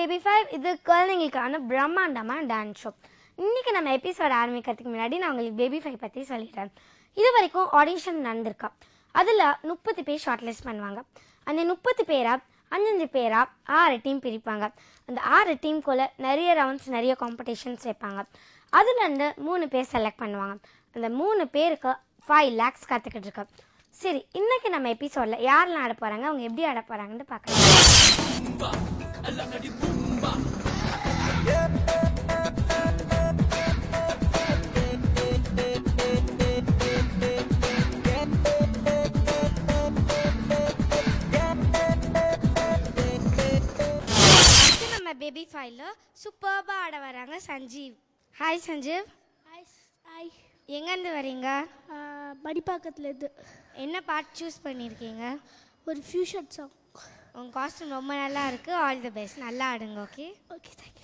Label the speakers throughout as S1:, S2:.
S1: Baby 5. இது குழந்தைங்களுக்கான பிரம்மாண்டமான dance show. இன்றைக்கி நம்ம எபிசோட் ஆரம்பிக்கிறதுக்கு முன்னாடி நான் உங்களுக்கு பேபி 5 பற்றி சொல்லிடுறேன். இது வரைக்கும் ஆடிஷன் நடந்திருக்கா. அதில் 30 பேர் ஷார்ட் லிஸ்ட் பண்ணுவாங்க. அந்த 30 பேராக 5 பேராக 6 டீம் பிரிப்பாங்க. அந்த 6 டீமுக்குள்ளே நிறைய ரவுண்ட்ஸ், நிறைய காம்படிஷன்ஸ் வைப்பாங்க. அதுலேருந்து 3 பேர் செலக்ட் பண்ணுவாங்க. அந்த 3 பேருக்கு 5 lakhs காத்துக்கிட்டு இருக்கு. சரி, இன்னைக்கு நம்ம எபிசோடில் யாரெல்லாம் ஆட போகிறாங்க, அவங்க எப்படி ஆட போகிறாங்கன்னு பார்க்கலாம். நம்ம பேபி 5ல சூப்பர்பா ஆட வராங்க சஞ்சீவ். ஹாய் சஞ்சீவ்.
S2: ஹாய்.
S1: எங்கேருந்து வரீங்க?
S2: மடிப்பாக்கத்துலேருந்து.
S1: என்ன பாட்டு சூஸ் பண்ணியிருக்கீங்க?
S2: ஒரு ஃபியூஷன் சாங்.
S1: உங்கள் காஸ்டியூம் ரொம்ப நல்லா இருக்குது. All the best. நல்லா ஆடுங்க. Okay
S2: okay, thank you.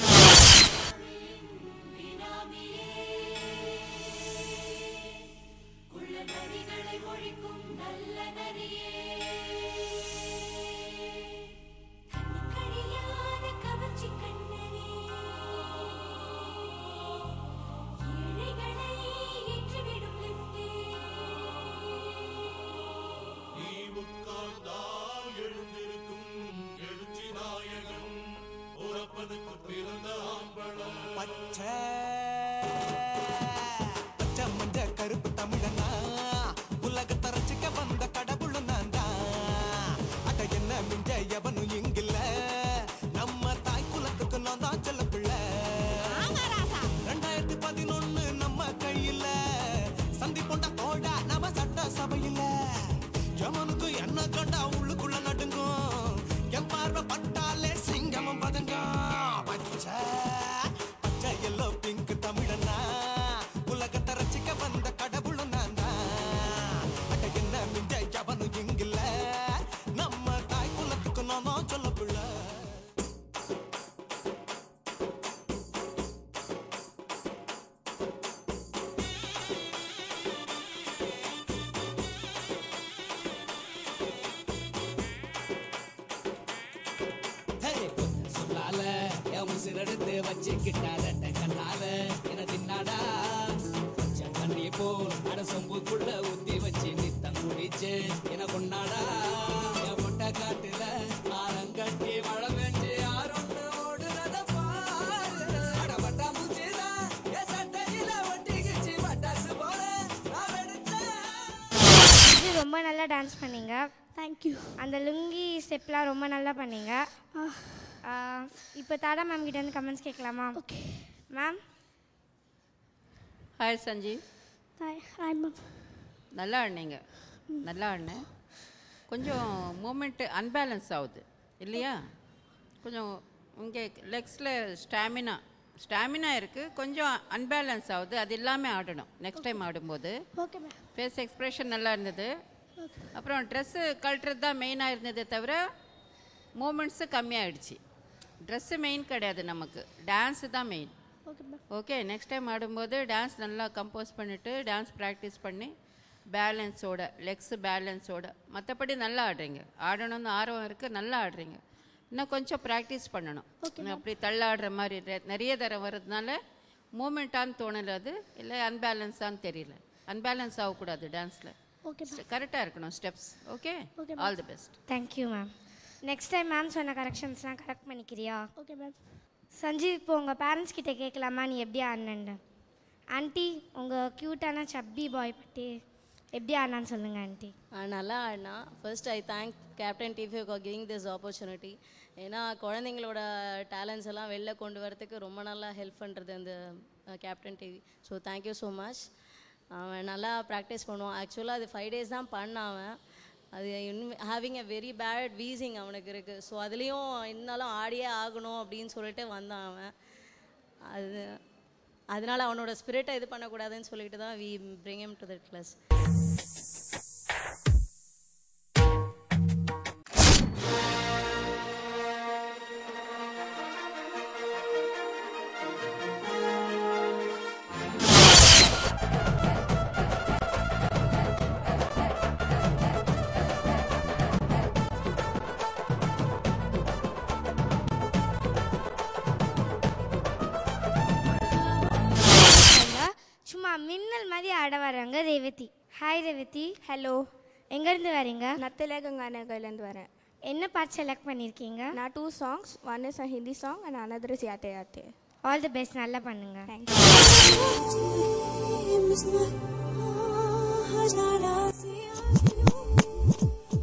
S3: பச்சை மஞ்ச கருப்பு தமிழனா உலகத்தை ரசிக்க வந்த கடவுள் நான் தான். அட என்ன மிஞ்ச எவனும் இங்கில்ல, நம்ம தாய் குலத்துக்கு நான் தான் செல்ல பிள்ளை. 2011 நம்ம கையில சந்தி போட்ட தோடா நம்ம சட்ட சபையில. எவனுக்கு என்ன கண்டா உள்ளுக்குள்ள நடுங்கும், என் பார்வை பட்டாலே சிங்கமும் பதுங்கும். பச்சை பச்சை எல்லோ பிங்க் தமிழனா உலகத்தை ரசிக்க வந்த கடவுளும் நான் தான். அட என்ன மிஞ்ச எவனும் இங்கில்ல, நம்ம தாய் குலத்துக்கு நான் தான் சொல்ல பிள்ளை. சொல்லால என் முசிறெடுத்து வச்சுக்கிட்டாத கண்ணால என தின்னாடா. கொஞ்சம் தண்ணி போல் அட சொம்புக்குள்ள ஊத்தி வச்சு நித்தம் குடிச்சு என கொண்டாடா. என் முட்டை காட்டுல ஆரங்கட்டி மழை பெஞ்சு யாரொன்று ஓடுறத பாரு. அட பட்டா முச்சிதான் என் சட்டையில ஒட்டிக்கிச்சு பட்டாசு போல நான் எடுத்தேன்.
S1: இது ரொம்ப நல்லா டான்ஸ் பண்ணீங்க.
S2: தேங்க்யூ.
S1: அந்த லுங்கி ஸ்டெப்லாம் ரொம்ப நல்லா பண்ணீங்க. இப்போ தாடா மேம் கிட்ட வந்து கமெண்ட்ஸ் கேட்கலாமா?
S2: Okay
S1: ma'am.
S4: Hi Sanjeev.
S2: Hi ma'am.
S4: நல்லா ஆடினீங்க. நல்லா ஆடினேன். கொஞ்சம் மூமெண்ட்டு அன்பேலன்ஸ் ஆகுது இல்லையா? கொஞ்சம் இங்கே லெக்ஸில் ஸ்டாமினா இருக்குது, கொஞ்சம் அன்பேலன்ஸ் ஆகுது. அது இல்லாமல் ஆடணும் நெக்ஸ்ட் டைம் ஆடும்போது.
S2: Okay ma'am.
S4: ஃபேஸ் எக்ஸ்ப்ரெஷன் நல்லா இருந்தது. அப்புறம் ட்ரெஸ்ஸு கழட்டுறது தான் மெயினாக இருந்ததே தவிர மூமெண்ட்ஸு கம்மியாகிடுச்சு. ட்ரெஸ்ஸு மெயின் கிடையாது, நமக்கு டான்ஸு தான் மெயின். ஓகே, நெக்ஸ்ட் டைம் ஆடும்போது டான்ஸ் நல்லா கம்போஸ் பண்ணிவிட்டு டான்ஸ் ப்ராக்டிஸ் பண்ணி பேலன்ஸோட, லெக்ஸு பேலன்ஸோட, மற்றபடி நல்லா ஆடுறீங்க. ஆடணும்னு ஆர்வம் இருக்குது, நல்லா ஆடுறீங்க. இன்னும் கொஞ்சம் ப்ராக்டிஸ் பண்ணணும். அப்படி தள்ளாடுற மாதிரி நிறைய தரம் வர்றதுனால மூமெண்ட்டான்னு தோணலை, அது இல்லை அன்பேலன்ஸான்னு தெரியல. அன்பேலன்ஸ் ஆகக்கூடாது டான்ஸில்.
S2: ஓகே,
S4: கரெக்டாக இருக்கணும் steps. Okay, all the best.
S1: Thank you ma'am. Next time ma'am சொன்ன கரெக்ஷன்ஸ்லாம் கரெக்ட் பண்ணிக்கிறியா?
S2: Okay ma'am.
S1: சஞ்சீவ், இப்போ உங்கள் பேரண்ட்ஸ் கிட்ட கேட்கலாமா நீ எப்படி ஆடினேன்னு? ஆண்டி, உங்கள் க்யூட்டான சப்பி பாய் பற்றி எப்படி ஆடினான்னு சொல்லுங்கள் ஆண்டி.
S5: நல்லா ஆடினா. First I thank captain TV for giving this opportunity. ஏன்னா குழந்தைங்களோட டேலண்ட்ஸ் எல்லாம் வெளில கொண்டு வரதுக்கு ரொம்ப நல்லா ஹெல்ப் பண்ணுறது அந்த captain TV. So thank you so much. அவன் நல்லா ப்ராக்டிஸ் பண்ணுவான். ஆக்சுவலாக அது 5 days தான் பண்ணாவன். அது having a very bad wheezing அவனுக்கு இருக்குது. ஸோ அதுலேயும் இருந்தாலும் ஆடியே ஆகணும் அப்படின்னு சொல்லிட்டு வந்தான் அவன். அதனால் அவனோட ஸ்பிரிட்டை இது பண்ணக்கூடாதுன்னு சொல்லிட்டு தான் we bring him to the class.
S1: வந்திருக்காங்க ரேவதி. ஹாய் ரேவதி.
S2: ஹலோ.
S1: எங்கேருந்து வரீங்க?
S2: நான் தெலுங்கானாலேருந்து வரேன்.
S1: என்ன பாட்டு செலக்ட் பண்ணியிருக்கீங்க?
S2: நான் 2 songs. One is a Hindi song and another is Yaate Yaate.
S1: All the best, நல்லா பண்ணுங்க.
S2: Thank you.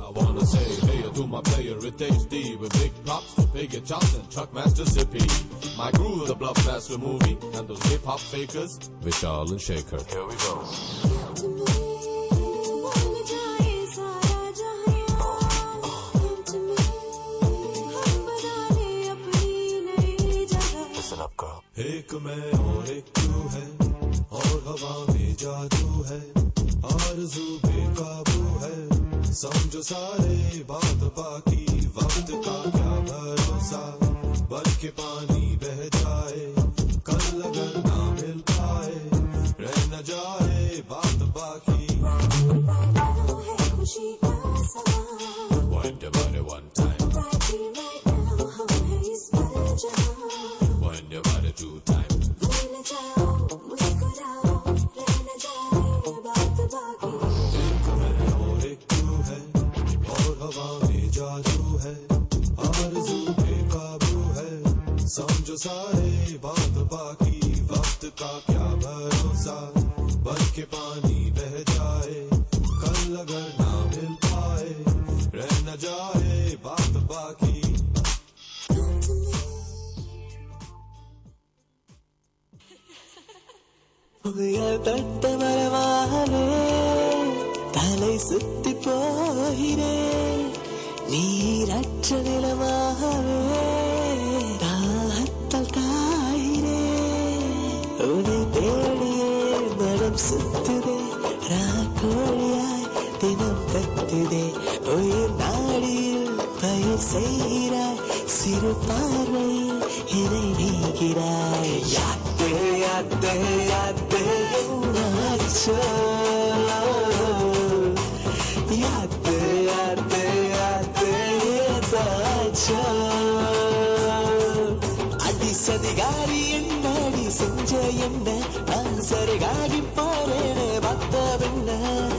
S6: I wanna say hey to my player with HD with big props to Big Johnson, Truckmaster Zippy. My crew, the Bluffmaster movie, and those hip hop fakers, Vishal and Shaker. Here we go. Listen up, girl. एक मैं और एक तू है और हवा में जादू है आरज़ू बेकाबू है समझो सारे बात बाकी वक्त का क्या भरोसा बन के पानी बह जाए कल अगर ना मिल पाए रह न जाए बात बाकी Wind your body one time Wind your body 2 times एक मैं और एक तू है और हवा में जादू है आरज़ू बेकाबू है समझो सारे बात बाकी वक्त का क्या भरोसा बन के पानी बह जाए कल अगर ना मिल पाए रह न जाए बात बाकी
S3: தட்ட வரவாலே தலை சுத்தி போகிறே நீரற்ற நிலமாகவே தாகத்தால் காயிரே உன்னை தேடியே மனம் சுத்துதே ராக்கோழியாய் தினம் கத்துதே உயிர் நாடியில் பயிர் செய்கிறாய் சிறு பார்வையில் என்னை நீகிறாய் யாத்தே யாத்தே யாத்தே என்னாச்சோ யாத்தே யாத்தே யாத்தே ஏதாச்சோ அடி சதிகாரி என்னாடி செஞ்ச என்ன நான் சரிகாகி போறேனே பத்த பின்ன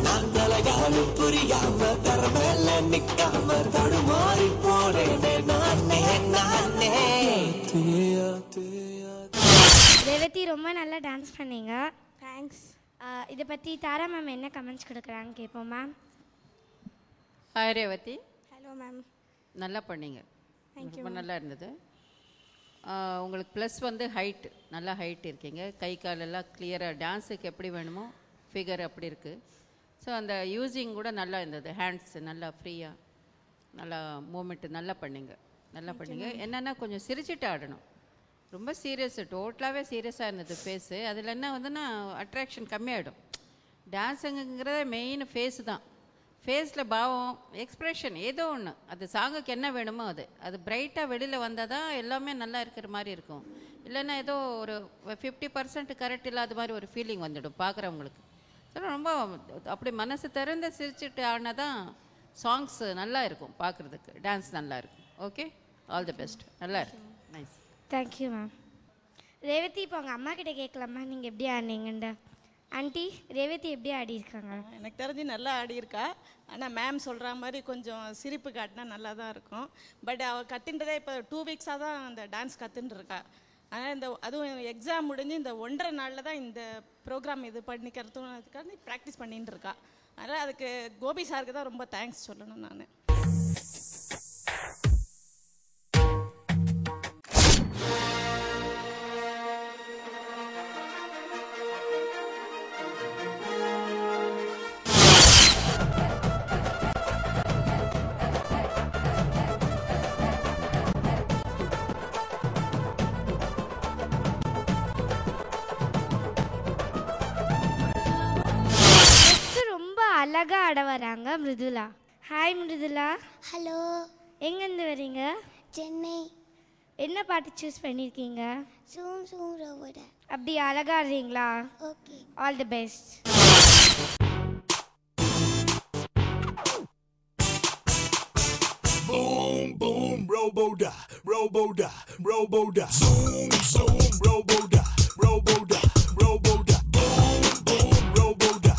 S3: நான் தலகாலு புரியாம தரமேல நிக்காம தடுமாறி போறேனே நானே நானே
S1: ரேவதி ரொம்ப நல்லா டான்ஸ் பண்ணீங்க.
S2: தேங்க்ஸ்.
S1: இதை பற்றி தாரா மேம் என்ன கமெண்ட்ஸ் கொடுக்குறாங்க கேட்போம் ma'am.
S4: Hi Revathi.
S2: Hello ma'am.
S4: நல்லா பண்ணீங்க, ரொம்ப நல்லா இருந்தது. உங்களுக்கு ப்ளஸ் வந்து ஹைட், நல்லா ஹைட் இருக்கீங்க, கை காலெல்லாம் கிளியராக டான்ஸுக்கு எப்படி வேணுமோ ஃபிகர் அப்படி இருக்குது. ஸோ அந்த யூஸிங் கூட நல்லா இருந்தது, ஹேண்ட்ஸ் நல்லா ஃப்ரீயாக, நல்லா மூமெண்ட்டு நல்லா பண்ணீங்க, நல்லா பண்ணீங்க. என்னென்னா கொஞ்சம் சிரிச்சிட்டு ஆடணும், ரொம்ப சீரியஸு, டோட்டலாகவே சீரியஸாக இருந்தது ஃபேஸு. அதில் என்ன வந்துன்னா அட்ராக்ஷன் கம்மியாகிடும். டான்ஸுங்கிறத மெயின் ஃபேஸு தான். ஃபேஸில் பாவம், எக்ஸ்ப்ரெஷன் ஏதோ ஒன்று, அது சாங்குக்கு என்ன வேணுமோ அது பிரைட்டாக வெளியில் வந்தால் தான் எல்லாமே நல்லா இருக்கிற மாதிரி இருக்கும். இல்லைன்னா ஏதோ ஒரு 50% கரெக்ட் இல்லாத மாதிரி ஒரு ஃபீலிங் வந்துடும் பார்க்குறவங்களுக்கு. ஸோ ரொம்ப அப்படி மனசு திறந்து சிரிச்சுட்டு ஆடினா தான் சாங்ஸ் நல்லா இருக்கும் பார்க்குறதுக்கு, டான்ஸ் நல்லா இருக்கும். ஓகே, ஆல் தி பெஸ்ட், நல்லா இருக்கும், நைஸ்.
S1: Thank you ma'am. ரேவதி, இப்போ அவங்க அம்மா கிட்ட கேட்கலாமா நீங்கள் எப்படி ஆடினீங்கன்னு? ஆண்டி, ரேவதி எப்படி ஆடி இருக்காங்க?
S7: எனக்கு தெரிஞ்சு நல்லா ஆடியிருக்கா. ஆனால் மேம் சொல்கிற மாதிரி கொஞ்சம் சிரிப்பு காட்டினா நல்லா தான் இருக்கும். பட் அவள் கற்றுன்றதே இப்போ 2 வீக்ஸாக தான் அந்த டான்ஸ் கற்றுன்ருக்கா. ஆனால் அதுவும் எக்ஸாம் முடிஞ்சு இந்த 1.5 நாளில் தான் இந்த ப்ரோக்ராம் இது பண்ணிக்கிறதுக்காக ப்ராக்டிஸ் பண்ணிட்டு இருக்கா. அதனால் அதுக்கு கோபி சாருக்கு தான் ரொம்ப தேங்க்ஸ் சொல்லணும் நான்.
S1: அழகா ஆட வராங்க மிருதுலா. ஹாய் மிருதுலா.
S2: ஹலோ.
S1: எங்கேருந்து வரீங்க?
S2: சென்னை.
S1: என்ன பாட்டு சூஸ் பண்ணியிருக்கீங்க?
S2: சூம் சூம் ரோபோட.
S1: அப்படி அழகா ஆடுறீங்களா?
S2: Okay,
S1: all the best.
S6: Boom, boom, robo-da, robo-da, robo-da. Zoom, zoom, robo-da, robo-da, robo-da. Boom, boom, robo-da,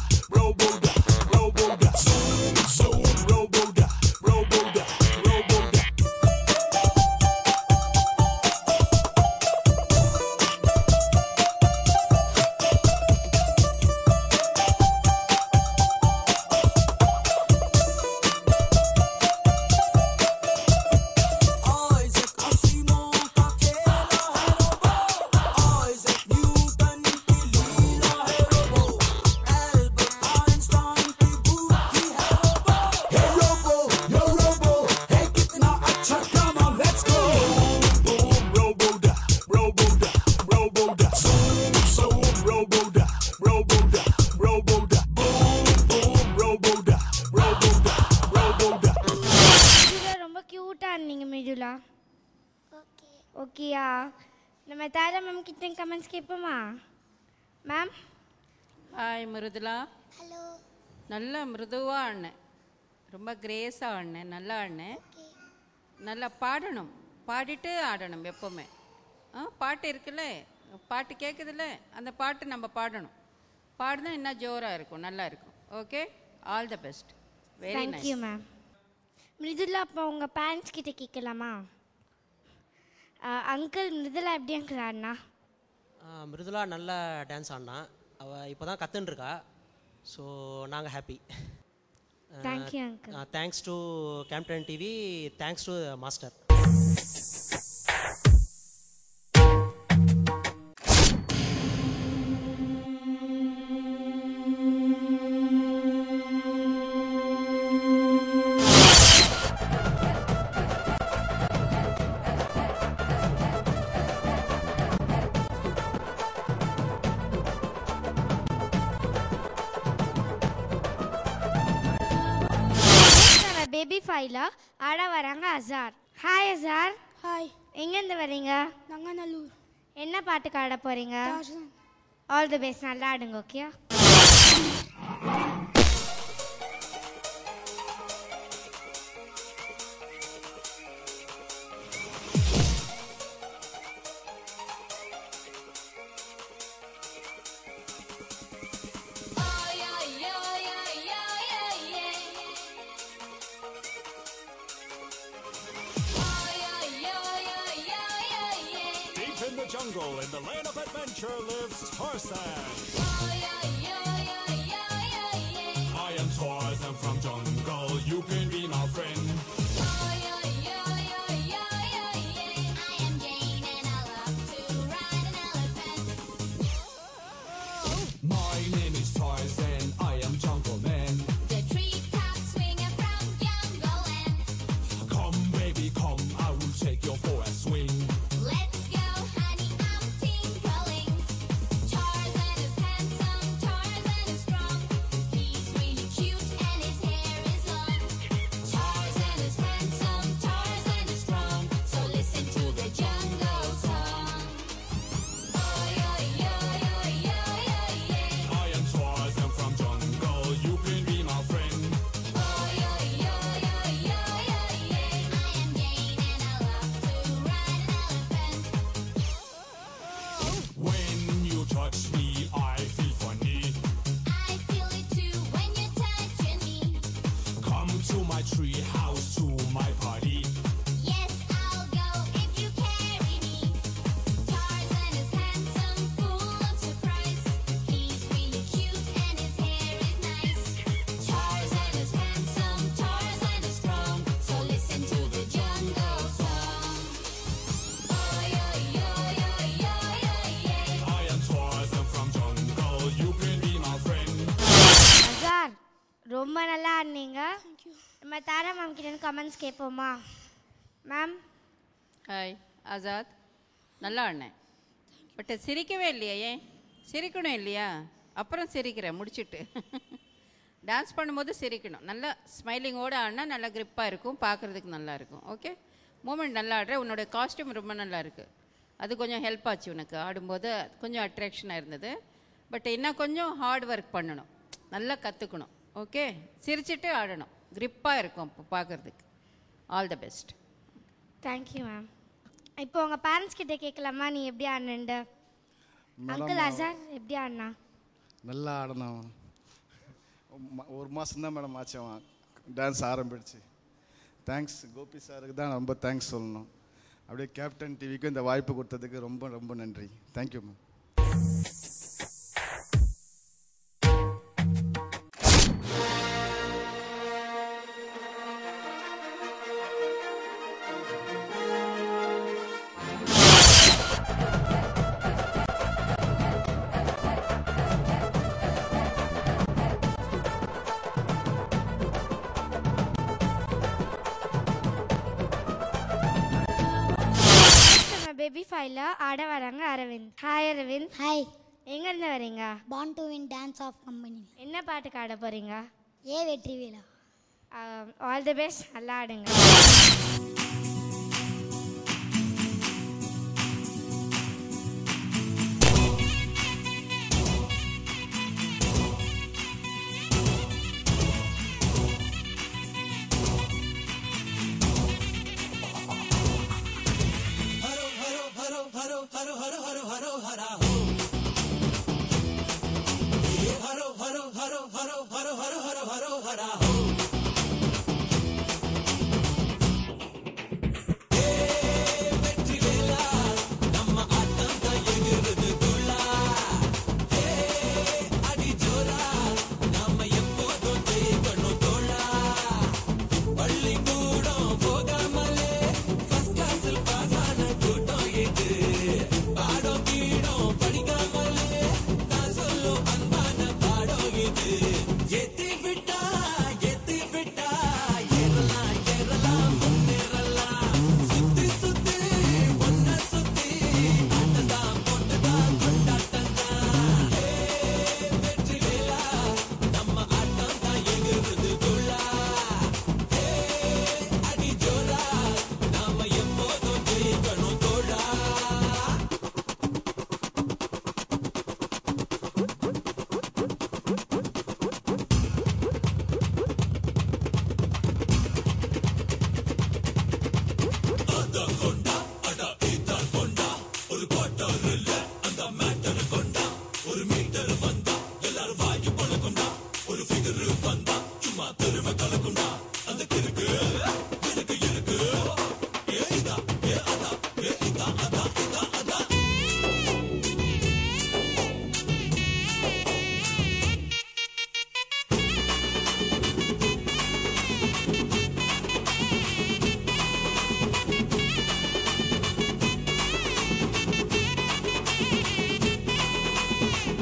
S1: ஓகேயா, நம்ம தாரா மேம் கிட்ட கமெண்ட்ஸ் கேட்போமா? மேம்.
S4: ஹாய் மிருதுலா. ஹலோ. நல்ல மிருதுவாக ஆடினேன், ரொம்ப கிரேஸாக ஆடினேன், நல்லா ஆடினேன். நல்லா பாடணும், பாடிட்டு ஆடணும் எப்போவுமே. பாட்டு இருக்குல்ல, பாட்டு கேட்குதுல்ல, அந்த பாட்டு நம்ம பாடணும். பாடினா இன்னும் ஜோராக இருக்கும், நல்லா இருக்கும். Okay, all the best. Very nice.
S1: Thank you ma'am. Mridula, அப்போ உங்கள் பேரண்ட்ஸ் கிட்ட கேட்கலாமா? அங்கிள், மிருதுலா எப்படி அங்கிள் ஆடினா?
S8: மிருதுலா நல்லா டான்ஸ் ஆடினா. அவள் இப்போ தான் கற்றுன்ருக்கா. ஸோ நாங்கள் happy.
S1: Thank you uncle.
S8: Thanks to captain TV, thanks to master.
S1: Baby ஃபைல ஆட வராங்க அசார். ஹாய் அசார்.
S2: ஹாய்.
S1: எங்கேருந்து வரீங்க?
S2: நங்கநல்லூர்.
S1: என்ன பாட்டுக்கு ஆட போறீங்க? ஆல் தி பெஸ்ட், நல்லா ஆடுங்க. Okay.
S6: In the jungle, in the land of adventure, lives Tarzan. I am Tarzan from jungle. You can be my friend.
S9: I am Jane and I love to ride an elephant.
S6: My name is Tarzan. I am jungle man.
S9: The treetops swinging from jungle land.
S6: Come, baby, come. I will take you for a swing.
S9: Let's go, honey, I'm tinkling. Tarzan is handsome, Tarzan is strong. He's really cute and his hair is long. Tarzan is handsome, Tarzan is strong. So listen to the jungle song.
S6: I am Tarzan from jungle. You can be my friend.
S9: I am Jane and I love to ride an elephant.
S6: When you touch me, I feel funny.
S9: I feel it too when you're touching me.
S6: Come to my tree house, to my party.
S9: Yes, I'll go if you carry me. Tarzan is handsome, full of surprise. He's really cute and his hair is nice. Tarzan is handsome, Tarzan is strong. So listen to the jungle song.
S6: I am Tarzan from jungle. You can be my friend.
S1: Azhar, ரொம்ப நல்லா ஆடினீங்க. நம்ம தாரா ma'am கிட்ட comments கேட்போமா? Ma'am.
S4: Hi Azad, நல்லா ஆடினேன். But சிரிக்கவே இல்லையா? ஏன் சிரிக்கணும் இல்லையா? அப்புறம் சிரிக்கிறேன் முடிச்சுட்டு. டான்ஸ் பண்ணும்போது சிரிக்கணும். நல்லா ஸ்மைலிங்கோடு ஆடினா நல்லா கிரிப்பாக இருக்கும், பார்க்குறதுக்கு நல்லா இருக்கும். ஓகே, மூமெண்ட் நல்லா ஆடுற. உன்னோட காஸ்டியூம் ரொம்ப நல்லா இருக்குது. அது கொஞ்சம் ஹெல்ப் ஆச்சு உனக்கு ஆடும்போது, கொஞ்சம் அட்ராக்ஷனாக இருந்தது. பட் இன்னும் கொஞ்சம் ஹார்ட் ஒர்க் பண்ணணும், நல்லா கற்றுக்கணும். ஓகே, சிரிச்சிட்டு ஆடணும், கிரிப்பாக இருக்கும் இப்போ பார்க்குறதுக்கு. All the best.
S1: Thank you ma'am. இப்போ உங்கள் பேரண்ட்ஸ் கிட்ட கேட்கலாமா நீ எப்படி ஆடினு? அங்கிள் அசார் எப்படி ஆடினா?
S10: நல்லா ஆடினான். ஒரு மாதம் தான் மேடம் ஆச்சு அவன் டான்ஸ் ஆரம்பிச்சு. தேங்க்ஸ் கோபி சாருக்கு தான் ரொம்ப தேங்க்ஸ் சொல்லணும். அப்படியே கேப்டன் டிவிக்கு இந்த வாய்ப்பு கொடுத்ததுக்கு ரொம்ப ரொம்ப நன்றி. Thank you ma'am.
S1: பேபி ஃபைல ஆட வராங்க அரவிந்த். ஹாய் அரவிந்த்.
S11: ஹாய்.
S1: எங்கேருந்து வரீங்க?
S11: Born to win dance of company.
S1: என்ன பாட்டுக்கு ஆட போகிறீங்க?
S11: ஏ வெற்றிவேலா.
S1: ஆல் தி பெஸ்ட், நல்லா ஆடுங்க.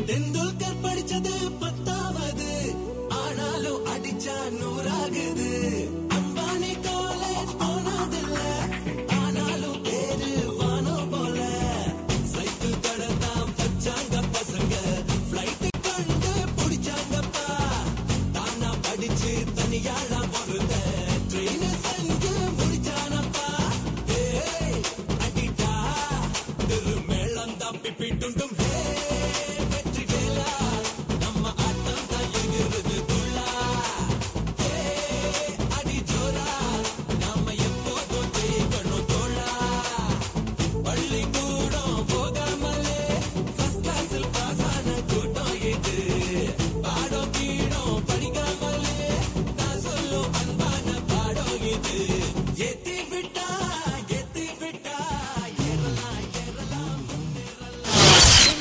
S3: தெண்டுல்கர் படிச்சது 10வது, ஆனாலும் அடிச்சா 100 அம்பானி காலேஜ் போனதில்ல, ஆனாலும் பேரு வானம் போல. சைக்கிள் கடந்தான் பச்சாங்க பசங்க, பிளைட் கண்டு பிடிச்சாங்கப்பா. தானா படிச்சு தனியாளா வருத, ட்ரெயின் செஞ்சு முடிச்சானப்பா. ஏய் அடிடா திரு மேளம் தான் பிப்பிட்டும்.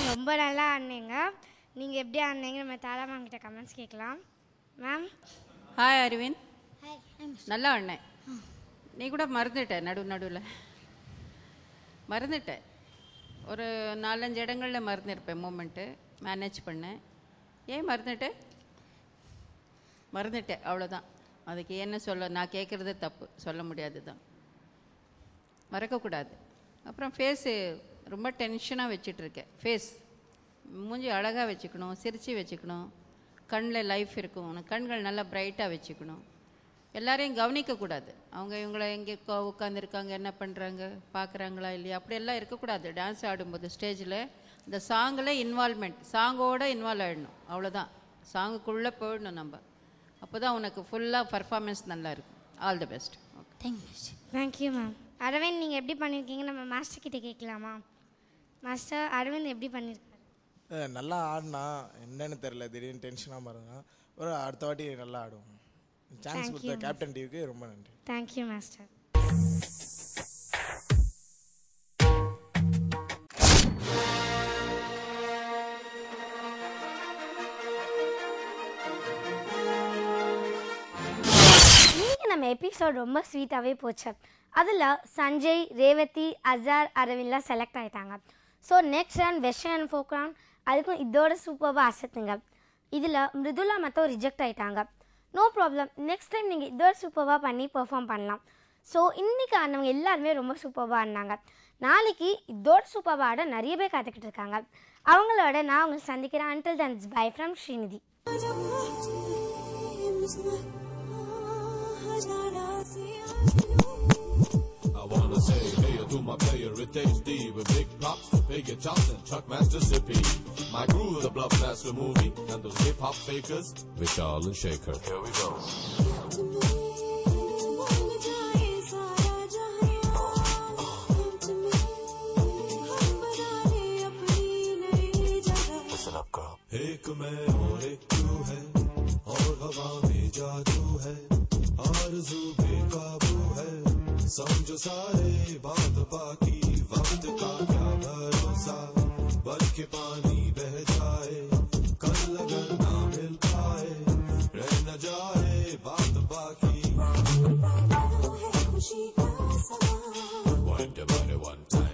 S1: ரொம்ப நல்லா ஆடினீங்க. நீங்கள் எப்படி ஆடினீங்க நம்ம தாரா மேம் கிட்ட கமெண்ட்ஸ் கேட்கலாம். மேம்.
S4: ஹாய் அரவிந்த், நல்லா ஆடினேன். நீ கூட மறந்துட்ட, நடுவில் மறந்துட்ட. ஒரு 4-5 இடங்களில் மறந்துருப்பேன். மூமெண்ட்டு மேனேஜ் பண்ணேன். ஏன் மறந்துட்டேன் அவ்வளோதான். அதுக்கு என்ன சொல்ல, நான் கேட்குறது தப்பு, சொல்ல முடியாது தான், மறக்கக்கூடாது. அப்புறம் ஃபேஸு ரொம்ப டென்ஷனாக வச்சிட்ருக்கேன். ஃபேஸ் மூஞ்சி அழகாக வச்சுக்கணும், சிரித்து வச்சுக்கணும், கண்ணில் லைஃப் இருக்கும், கண்கள் நல்லா பிரைட்டாக வச்சுக்கணும். எல்லாரையும் கவனிக்கக்கூடாது. அவங்க இவங்கள எங்கே உட்காந்துருக்காங்க, என்ன பண்ணுறாங்க, பார்க்குறாங்களா இல்லையா, அப்படியெல்லாம் இருக்கக்கூடாது. டான்ஸ் ஆடும்போது ஸ்டேஜில் இந்த சாங்கில் இன்வால்மெண்ட், சாங்கோடு இன்வால்வ் ஆகிடணும், அவ்வளோதான். சாங்குக்குள்ளே போயிடணும் நம்ம. அப்போ தான் உனக்கு ஃபுல்லாக பர்ஃபார்மன்ஸ் நல்லா இருக்கும். All the best.
S1: Thank you ma'am. Aravind நீங்கள் எப்படி பண்ணியிருக்கீங்க நம்ம மாஸ்டர் கிட்ட கேட்கலாமா? மாஸ்டர், அரவிந்த் எப்படி பண்ணியிருக்காரு?
S12: நல்லா ஆடினா, என்னன்னு தெரில, திடீர்னு டென்ஷனாக மறந்துனா. ஒரு அடுத்த வாட்டி நல்லா ஆடுவோம். சான்ஸ் கொடுத்த கேப்டன் டிவிக்கு ரொம்ப நன்றி.
S1: Thank you master. இன்னைக்கு நம்ம எபிசோட் ரொம்ப ஸ்வீட்டாகவே போச்சு. அதில் சஞ்சய், ரேவதி, அசார், அரவிந்த்லாம் செலக்ட் ஆகிட்டாங்க. So next round western and folk round, அதுக்கும் இதோட சூப்பராக அசத்துங்க. இதில் மிருதுலா மட்டும் ரிஜெக்ட் ஆகிட்டாங்க. நோ ப்ராப்ளம், நெக்ஸ்ட் டைம் நீங்கள் இதோட சூப்பராக பண்ணி பெர்ஃபார்ம் பண்ணலாம். ஸோ இன்றைக்கி ஆனவங்க எல்லாருமே ரொம்ப சூப்பராக ஆடினாங்க. நாளைக்கு இதோட சூப்பராக ஆட நிறைய பேர் காத்துக்கிட்டு இருக்காங்க. அவங்களோட நான் உங்களை சந்திக்கிறேன். Until then by from Srinidhi.
S6: I wanna say hey to my player, it HD with big props to Piggy Johnson, Chuckmaster Sippy. My crew, the Bluffmaster movie, and those hip hop fakers, Vishal and Shaker. Here we go. Listen up, girl. एक मैं और एक तू है, और हवा में जादू है, आरज़ू बेकाबू है, समझो सारे बात बाकी, वक्त का क्या भरोसा, बल्कि पानी बह जाए, कल अगर ना मिल पाए, रह न जाए बात बाकी. One time.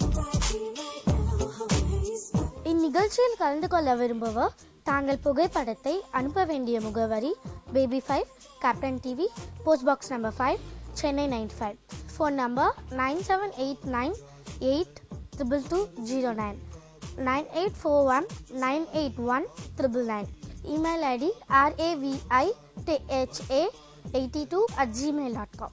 S1: இந்நிகழ்ச்சியில் கலந்து கொள்ள விரும்புவோர் தாங்கள் புகைப்படத்தை அனுப்ப வேண்டிய முகவரி Baby5, Captain TV, Post Box number 5, Chennai 95. Phone number 9789822209, 9841981989. Email ID ravitha82@gmail.com.